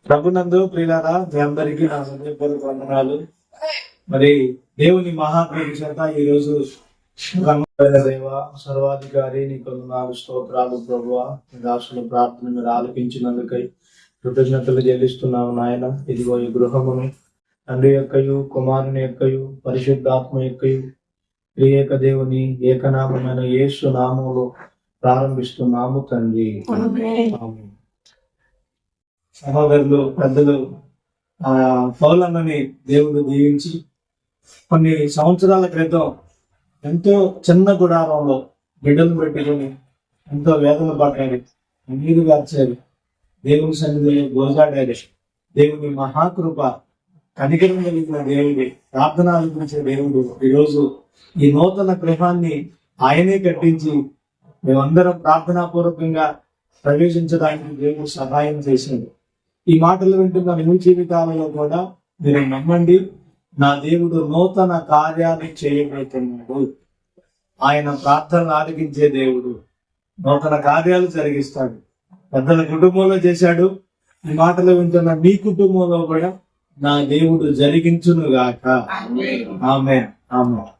ప్రభునందు ప్రియులారా, మీ అందరికీ నా హృదయపూర్వక వందనాలు. మరి దేవుని మహాకృప చేత ఈ రోజు దేవ సర్వాధికారి నీకు వందనాలు, స్తోత్రాలు ప్రభువా. మీ దాసుల ప్రార్థన మీరు ఆలకించినందుకై కృతజ్ఞతలు చెల్లిస్తున్నాము నాయన. ఇదిగో ఈ గృహమును తండ్రి యొక్కయు కుమారుని యొక్కయు పరిశుద్ధాత్మ యొక్కయు త్రియేక దేవుని ఏకనామమైన యేసు నామములో ప్రారంభిస్తున్నాము తండ్రి. ఆమేన్. సహోదరులు, పెద్దలు, పౌలన్నని దేవుడు దీవించి కొన్ని సంవత్సరాల క్రితం ఎంతో చిన్న గుడారంలో బిడ్డలు పెట్టుకుని ఎంతో వేదన పడ్డాడు, నీరు గార్చాడు, దేవుని సన్నిధిలో గోజాడాడు. దేవుని మహాకృప, కనికరం కలిగిన దేవుడు, ప్రార్థన ఆలకించే దేవుడు ఈరోజు ఈ నూతన గృహాన్ని ఆయనే కట్టించి మేమందరం ప్రార్థనాపూర్వకంగా ప్రవేశించడానికి దేవుడు సహాయం చేసింది. ఈ మాటలు వింటున్న మీ జీవితాలలో కూడా మీరు నమ్మండి, నా దేవుడు నూతన కార్యాలు చేయబోతున్నాడు. ఆయన ప్రార్థనలు ఆలకించే దేవుడు నూతన కార్యాలు జరిగిస్తాడు. పెద్దల కుటుంబంలో చేశాడు. ఈ మాటలు వింటున్న మీ కుటుంబంలో కూడా నా దేవుడు జరిగించును గాక. ఆమేన్. ఆమేన్.